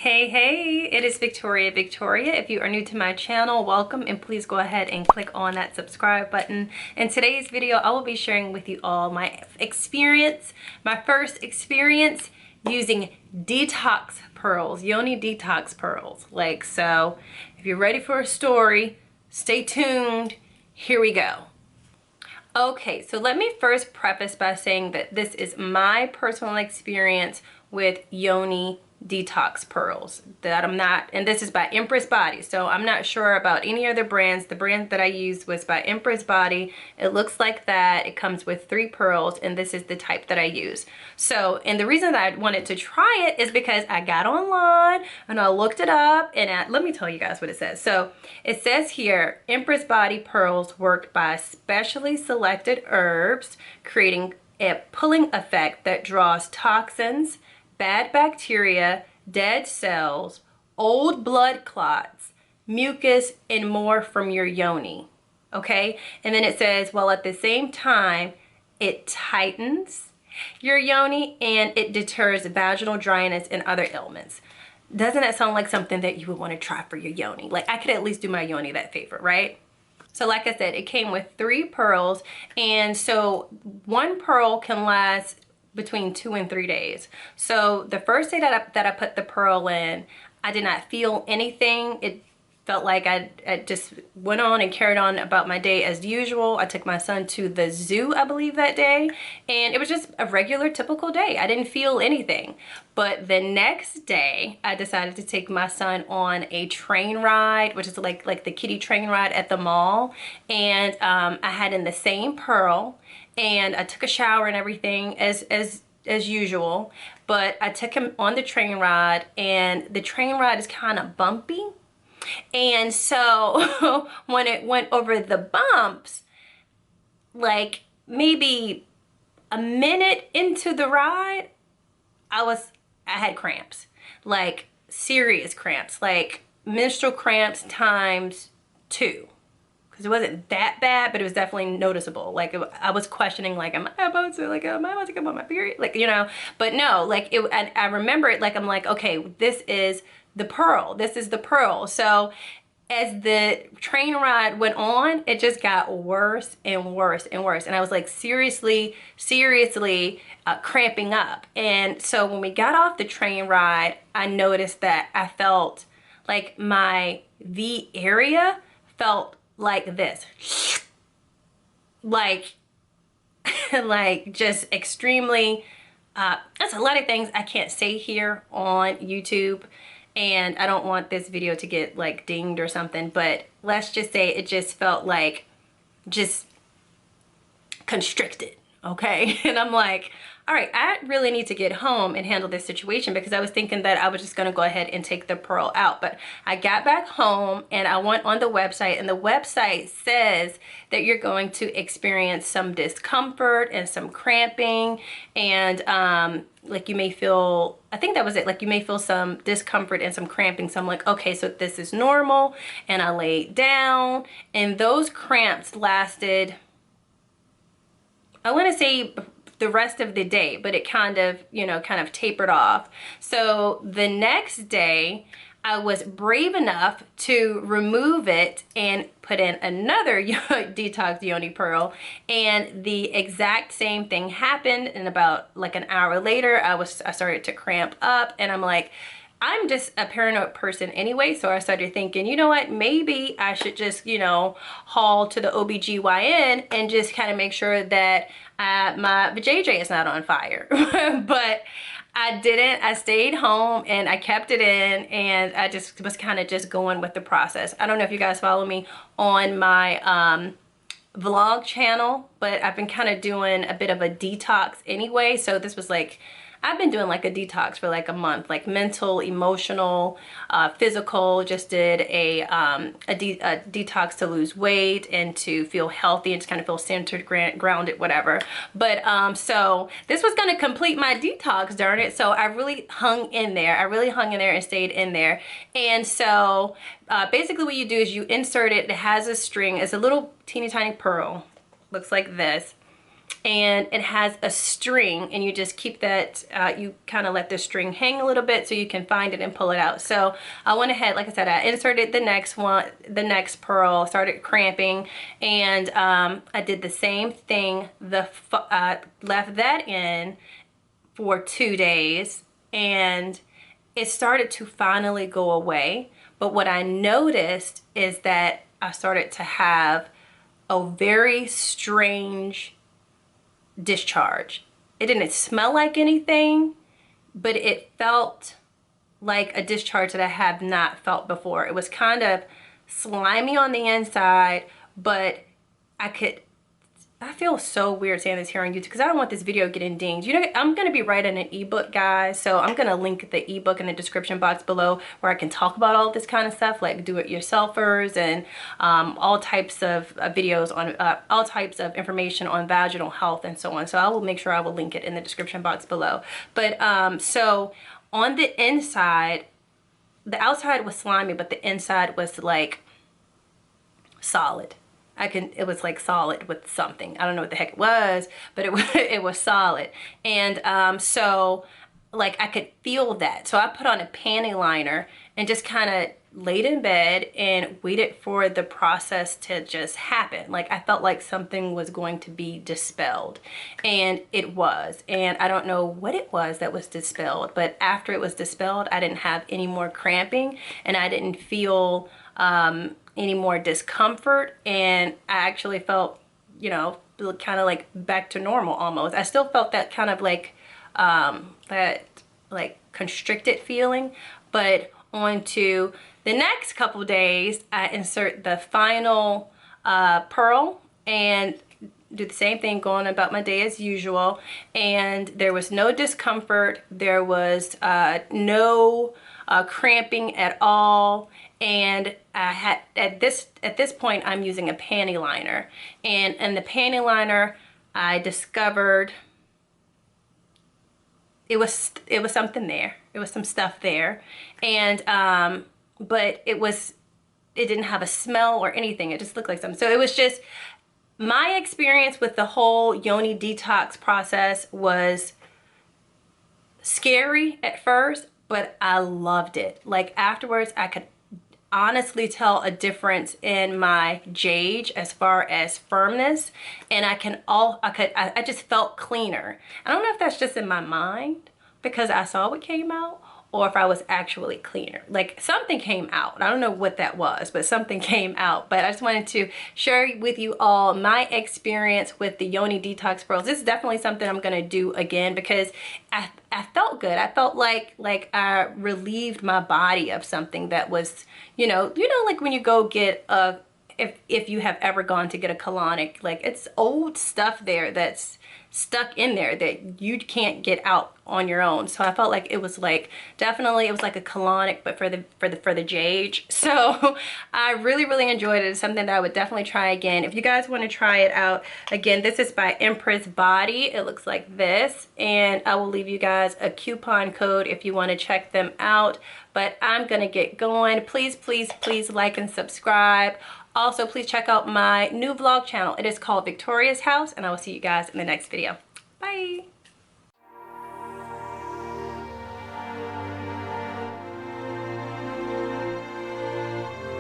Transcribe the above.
Hey, it is Victoria. If you are new to my channel, welcome, and please go ahead and click on that subscribe button. In today's video, I will be sharing with you all my first experience using detox pearls, Yoni Detox pearls. So if you're ready for a story, stay tuned. Here we go. Okay, so let me first preface by saying that this is my personal experience with Yoni Detox pearls. And this is by Empress Body, so I'm not sure about any other brands. The brand that I used was by Empress Body. It looks like that. It comes with 3 pearls, and this is the type that I use. So, and the reason that I wanted to try it is because I got online and I looked it up, and let me tell you guys what it says. So it says here, Empress Body pearls work by specially selected herbs, creating a pulling effect that draws toxins, bad bacteria, dead cells, old blood clots, mucus, and more from your yoni. Okay? And then it says, while at the same time, it tightens your yoni and it deters vaginal dryness and other ailments. Doesn't that sound like something that you would want to try for your yoni? Like, I could at least do my yoni that favor, right? So like I said, it came with 3 pearls, and so 1 pearl can last between 2 and 3 days. So the first day that I put the pearl in, I did not feel anything. It felt like I just went on and carried on about my day as usual. I took my son to the zoo, I believe, that day, and it was just a regular, typical day. I didn't feel anything. But the next day, I decided to take my son on a train ride, which is like the kiddie train ride at the mall, and I had in the same pearl, and I took a shower and everything as usual. But I took him on the train ride, and the train ride is kind of bumpy. And so when it went over the bumps, like maybe a minute into the ride, I had cramps, like serious cramps, like menstrual cramps times 2. Because it wasn't that bad, but it was definitely noticeable. Like, I was questioning, like, am I about to come on my period? Like, you know, but no, like, I remember it, like, I'm like, okay, this is the pearl. This is the pearl. So as the train ride went on, it just got worse and worse and worse. And I was like, seriously cramping up. And so when we got off the train ride, I noticed that I felt like my V area felt like this, like like just extremely that's a lot of things I can't say here on YouTube, and I don't want this video to get like dinged or something, but let's just say it just felt like just constricted. Okay. And I'm like, all right, I really need to get home and handle this situation, because I was thinking that I was just going to go ahead and take the pearl out. But I got back home and I went on the website, and the website says that you're going to experience some discomfort and some cramping, and like you may feel, I think that was it, like you may feel some discomfort and some cramping. So I'm like, okay, so this is normal. And I laid down, and those cramps lasted, I want to say the rest of the day, but it kind of tapered off. So the next day, I was brave enough to remove it and put in another detox Yoni pearl, and the exact same thing happened. And about like an hour later, I started to cramp up, and I'm like, I'm just a paranoid person anyway, so I started thinking, you know what, maybe I should just, haul to the OBGYN and just kind of make sure that my vajayjay is not on fire. But I didn't. I stayed home and I kept it in, and I just was kind of just going with the process. I don't know if you guys follow me on my vlog channel, but I've been kind of doing a bit of a detox anyway. So this was like, I've been doing like a detox for like a month, like mental, emotional, physical. Just did a detox to lose weight and to feel healthy and just kind of feel centered, grounded, whatever. But so this was going to complete my detox, darn it. So I really hung in there. I really hung in there and stayed in there. And so basically what you do is you insert it. It has a string. It's a little teeny tiny pearl. Looks like this. and it has a string, and you just keep that, you kind of let the string hang a little bit so you can find it and pull it out. So I went ahead, like I said, I inserted the next one, the next pearl, started cramping, and I did the same thing. Left that in for 2 days, and it started to finally go away. But what I noticed is that I started to have a very strange discharge. It didn't smell like anything, but it felt like a discharge that I have not felt before. It was kind of slimy on the inside, but I feel so weird saying this here on YouTube because I don't want this video getting dinged. You know, I'm going to be writing an ebook, guys, so I'm going to link the ebook in the description box below where I can talk about all this kind of stuff, like do-it-yourselfers and all types of videos on all types of information on vaginal health and so on. So I will make sure I will link it in the description box below. But so on the inside, the outside was slimy, but the inside was like solid. It was like solid with something. I don't know what the heck it was, but it was solid. And so like I could feel that. So I put on a panty liner and just kind of laid in bed and waited for the process to just happen. Like I felt like something was going to be dispelled, and it was. And I don't know what it was that was dispelled, but after it was dispelled, I didn't have any more cramping, and I didn't feel any more discomfort, and I actually felt, you know, kind of like back to normal almost. I still felt that kind of like that like constricted feeling, but on to the next couple days, I insert the final pearl and do the same thing, going about my day as usual, and there was no discomfort. There was no cramping at all. And I had at this point I'm using a panty liner, and in the panty liner I discovered it was something there. It was some stuff there, and but it didn't have a smell or anything. It just looked like something. So it was just, my experience with the whole Yoni Detox process was scary at first, but I loved it. Like afterwards, I could honestly tell a difference in my gauge as far as firmness, and I just felt cleaner. I don't know if that's just in my mind because I saw what came out, or if I was actually cleaner. Like something came out. I don't know what that was, but something came out. But I just wanted to share with you all my experience with the Yoni Detox pearls. This is definitely something I'm gonna do again because I felt good. I felt like I relieved my body of something that was, you know, like when you go get a, if you have ever gone to get a colonic, like it's old stuff there that's stuck in there that you can't get out on your own. So I felt like it was like, definitely it was like a colonic, but for the gauge. So I really enjoyed it. It's something that I would definitely try again. If you guys want to try it out, again, this is by Empress Body. It looks like this, and I will leave you guys a coupon code if you want to check them out. But I'm gonna get going. Please like and subscribe. Also, please check out my new vlog channel. It is called Victoria's House, and I will see you guys in the next video. Bye.